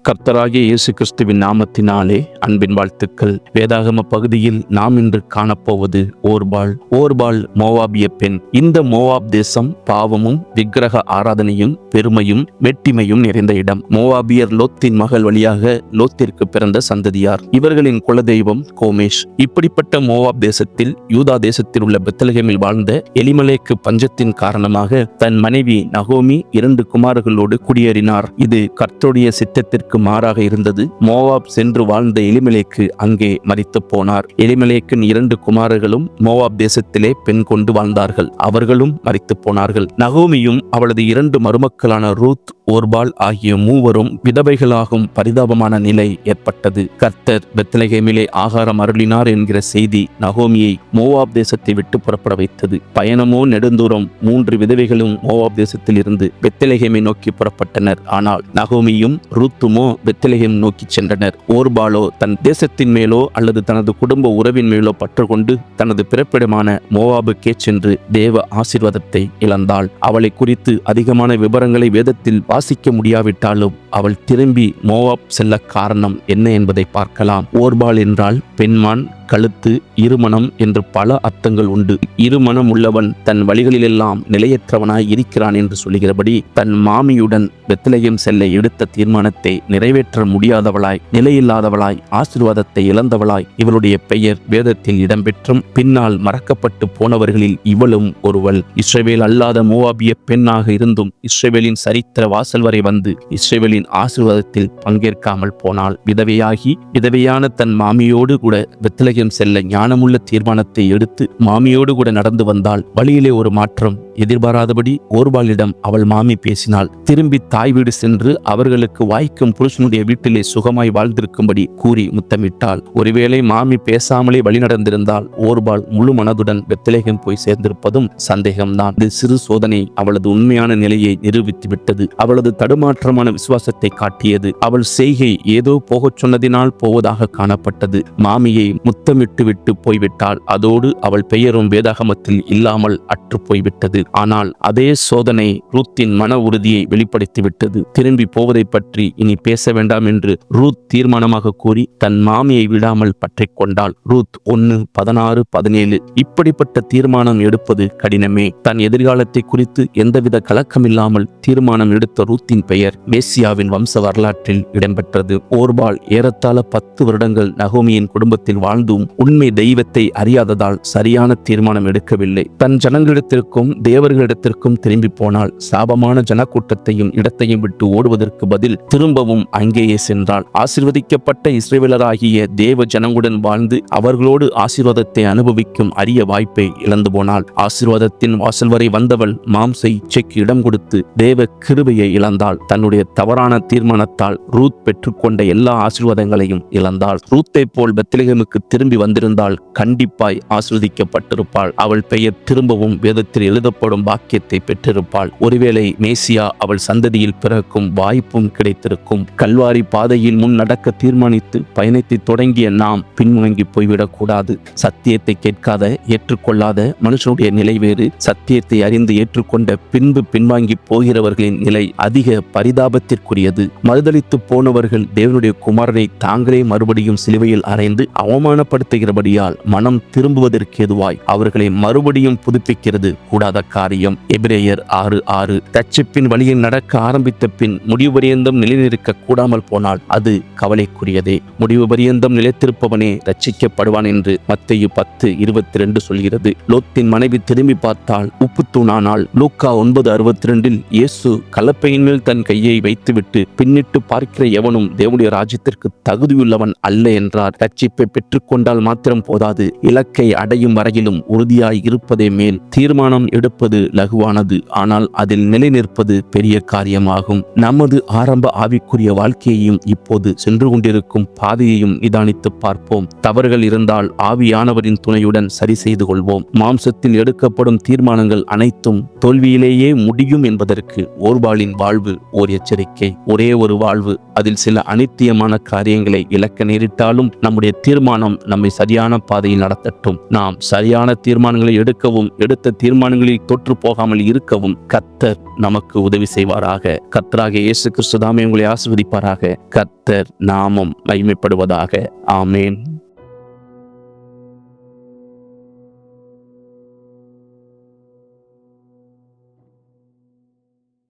கர்த்தராகிய இயேசு கிறிஸ்துவின் நாமத்தினாலே அன்பின் வாழ்த்துக்கள். வேதாகம பகுதியில் நாம் இன்று காணப்போவது ஓர்பாள் மோவாபிய பெண். இந்த மோவாப் தேசம் பாவமும் விக்கிரக ஆராதனையும் பெருமையும் வெட்டிமையும் நிறைந்த இடம். மோவாபியர் லோத்தின் மகள் வழியாக லோத்திற்கு பிறந்த சந்ததியார். இவர்களின் குலதெய்வம் கோமேஷ். இப்படிப்பட்ட மோவாப் தேசத்தில் யூதா தேசத்தில் உள்ள பெத்லகேமில் வாழ்ந்த எலிமெலேக்கு பஞ்சத்தின் காரணமாக தன் மனைவி நகோமி 2 குமாரர்களோடு குடியேறினார். இது கர்த்தருடைய சித்தத்திற்கு மாறாக இருந்தது. மோவாப் சென்று வாழ்ந்த எலிமெலேக்கு அங்கே மரித்து போனார். எலிமெலேக்கின் 2 குமாரர்களும் மோவாப் தேசத்திலே பெண் கொண்டு வாழ்ந்தார்கள். அவர்களும் மரித்து போனார்கள். நகோமியும் அவளது 2 மருமக்களான ரூத், ஓர்பாள் ஆகிய மூவரும் விதவைகளாகும் பரிதாபமான நிலை ஏற்பட்டது. கர்த்தர் பெத்லகேமிலே ஆகாரம் அருளினார் என்கிற செய்தி நகோமியை மோவாப் தேசத்தை விட்டு புறப்பட வைத்தது. பயணமோ நெடுந்தூரம். 3 விதவைகளும் மோவாப் தேசத்தில் இருந்து பெத்லகேமை நோக்கி புறப்பட்டனர். ஆனால் நகோமியும் ரூத்துமோ பெத்லகேம் நோக்கி சென்றனர். ஓர்பாளோ தன் தேசத்தின் மேலோ அல்லது தனது குடும்ப உறவின் மேலோ பற்று கொண்டு தனது பிறப்பிடமான மோவாபுக்கே சென்று தேவ ஆசீர்வாதத்தை இழந்தாள். அவளை குறித்து அதிகமான விவரங்களை வேதத்தில் வாசிக்க முடியாவிட்டாலும் அவள் திரும்பி மோவாப் செல்ல காரணம் என்ன என்பதை பார்க்கலாம். ஓர்பாள் என்றால் பெண்மான், கழுத்து, இருமனம் என்று பல அர்த்தங்கள் உண்டு. இருமனம் உள்ளவன் தன் வழிகளிலெல்லாம் நிலையற்றவனாய் இருக்கிறான் என்று சொல்லுகிறபடி தன் மாமியுடன் பெத்லகேம் செல்ல எடுத்த தீர்மானத்தை நிறைவேற்ற முடியாதவளாய், நிலையில்லாதவளாய், ஆசீர்வாதத்தை இழந்தவளாய் இவளுடைய பெயர் வேதத்தில் இடம்பெற்றும் பின்னால் மறக்கப்பட்டு போனவர்களில் இவளும் ஒருவள். இஸ்ரவேல் அல்லாத மோவாபிய பெண்ணாக இருந்தும் இஸ்ரவேலின் சரித்திர வாசல் வரை வந்து இஸ்ரவேலின் ஆசீர்வாதத்தில் பங்கேற்காமல் போனாள். விதவையான தன் மாமியோடு கூட பெத்லகேம் செல்ல ஞானமுள்ள தீர்மானத்தை எடுத்து மாமியோடு கூட நடந்து வந்தாள். வழியிலே ஒரு மாற்றம். எதிர்பாராதபடி ஓர்பாளிடம் அவள் மாமி பேசினாள். திரும்பி தாய் வீடு சென்று அவர்களுக்கு வாய்க்கும் புருஷனுடைய வீட்டிலே சுகமாய் வாழ்ந்திருக்கும்படி கூறி முத்தமிட்டாள். ஒருவேளை மாமி பேசாமலே வழி நடந்திருந்தால் ஓர்பாள் முழு மனதுடன் பெத்லகேம் போய் சேர்ந்திருப்பதும் சந்தேகம்தான். இது சிறு சோதனை அவளது உண்மையான நிலையை நிரூபித்து விட்டது. அவளது தடுமாற்றமான விசுவாசத்தை காட்டியது. அவள் செய்கை ஏதோ போகச் சொன்னதினால் போவதாக காணப்பட்டது. மாமியை முத்தமிட்டு விட்டு போய்விட்டாள். அதோடு அவள் பெயரும் வேதாகமத்தில் இல்லாமல் அற்று போய்விட்டது. ஆனால் அதே சோதனை ரூத்தின் மன உறுதியை வெளிப்படுத்திவிட்டது. திரும்பி போவதை பற்றி இனி பேச வேண்டாம் என்று ரூத் தீர்மானமாக கூறி தன் மாமியை விடாமல் பற்றி கொண்டாள். ரூத் 1:16-17. இப்படிப்பட்ட தீர்மானம் எடுப்பது கடினமே. தன் எதிர்காலத்தை குறித்து எந்தவித கலக்கமில்லாமல் தீர்மானம் எடுத்த ரூத்தின் பெயர் மேசியாவின் வம்ச வரலாற்றில் இடம்பெற்றது. ஓர்பாள் ஏறத்தாழ 10 வருடங்கள் நகோமியின் குடும்பத்தில் வாழ்ந்தும் உண்மை தெய்வத்தை அறியாததால் சரியான தீர்மானம் எடுக்கவில்லை. தன் ஜனங்களிடத்திற்கும் தேவர்களிடத்திற்கும் திரும்பி போனாள். சாபமான ஜனக்கூட்டத்தையும் இடத்தையும் விட்டு ஓடுவதற்கு பதில் திரும்பவும் அங்கேயே சென்றாள். ஆசீர்வதிக்கப்பட்ட இஸ்ரவேலராகிய தேவ ஜனங்களுடன் வாழ்ந்து அவர்களோடு ஆசீர்வாதத்தை அனுபவிக்கும் அரிய வாய்ப்பை இழந்து போனாள். ஆசீர்வாதத்தின் வாசல் வரை வந்தவள் மாம்ச இச்சைக்கு இடம் கொடுத்து தேவ கிருபையை இழந்தாள். தன்னுடைய தவறான தீர்மானத்தால் ரூத் பெற்றுக்கொண்ட எல்லா ஆசீர்வாதங்களையும் இழந்தாள். ரூத்தை போல் பெத்லகேமுக்கு திரும்பி வந்திருந்தால் கண்டிப்பாய் ஆசீர்வதிக்கப்பட்டிருப்பாள். அவள் பெயர் திரும்பவும் வேதத்தில் எழுதப்படும் பாக்கியத்தை பெற்றிருப்பாள். ஒருவேளை மேசியா அவள் சந்ததியில் பிறக்கும் வாய்ப்பும் கிடைத்திருக்கும். கல்வாரி பாதையில் முன் நடக்க தீர்மானித்து பயணத்தை தொடங்கிய நாம் பின்வாங்கி போய்விடக் கூடாது. சத்தியத்தை கேட்காத, ஏற்றுக்கொள்ளாத மனுஷனுடைய நிலை வேறு. சத்தியத்தை அறிந்து ஏற்றுக்கொண்ட பின்பு பின்வாங்கி போகிறவர்களின் நிலை அதிக பரிதாபத்திற்குரியது. மறுதலித்து போனவர்கள் தேவனுடைய குமாரனை தாங்களே மறுபடியும் சிலுவையில் அறைந்து அவமானப்படுத்துகிறபடியால் மனம் திரும்புவதற்கு ஏதுவாய் அவர்களை மறுபடியும் புதுப்பிக்கிறது கூடாத காரியம். எபிரேயர் 6:6. ரட்சிப்பின் வழியில் நடக்க ஆரம்பித்த பின் முடிவு பரியந்தம் நிலைநிற்க கூடாமல் போனால் அது கவலைக்குரியதே. முடிவு பரியந்தம் நிலைத்திருப்பவனே ரட்சிக்கப்படுவான் என்று மத்தேயு 10:22 சொல்கிறது. லோத்தின் மனைவி திரும்பி பார்த்தால் உப்பு தூணானாள். லூக்கா 9:62 இயேசு கலப்பையின் மேல் தன் கையை வைத்துவிட்டு பின்னிட்டு பார்க்கிற எவனும் தேவனுடைய ராஜ்யத்திற்கு தகுதியுள்ளவன் அல்ல என்றார். ரட்சிப்பை பெற்றுக்கொண்டால் மாத்திரம் போதாது, இலக்கை அடையும் வரையிலும் உறுதியாய் இருப்பதே மேல். தீர்மானம் எடுப்பது லகுவானது, ஆனால் அதில் நிலை நிற்பது பெரிய காரியமாகும். நமது ஆரம்ப ஆவிக்குரிய வாழ்க்கையையும் இப்போது சென்று கொண்டிருக்கும் பாதையையும் நிதானித்து பார்ப்போம். தவறுகள் இருந்தால் ஆவியானவரின் துணையுடன் சரி செய்து கொள்வோம். மாம்சத்தில் எடுக்கப்படும் தீர்மானங்கள் அனைத்தும் தோல்வியிலேயே முடியும் என்பதற்கு ஓர்பாளின் வாழ்வு ஓர் எச்சரிக்கை. ஒரே ஒரு வாழ்வு, அதில் சில அனித்தியமான காரியங்களை இழக்க நேரிட்டாலும் நம்முடைய தீர்மானம் நம்மை சரியான பாதையில் நடத்தட்டும். நாம் சரியான தீர்மானங்களை எடுக்கவும் எடுத்த தீர்மானங்களில் தொற்று போகாமல் இருக்கவும் கர்த்தர் நமக்கு உதவி செய்வாராக. கர்த்தராகிய இயேசு கிறிஸ்து தாமே உங்களை ஆசீர்வதிப்பாராக. கர்த்தர் நாமம் மகிமைப்படுவதாக. ஆமேன்.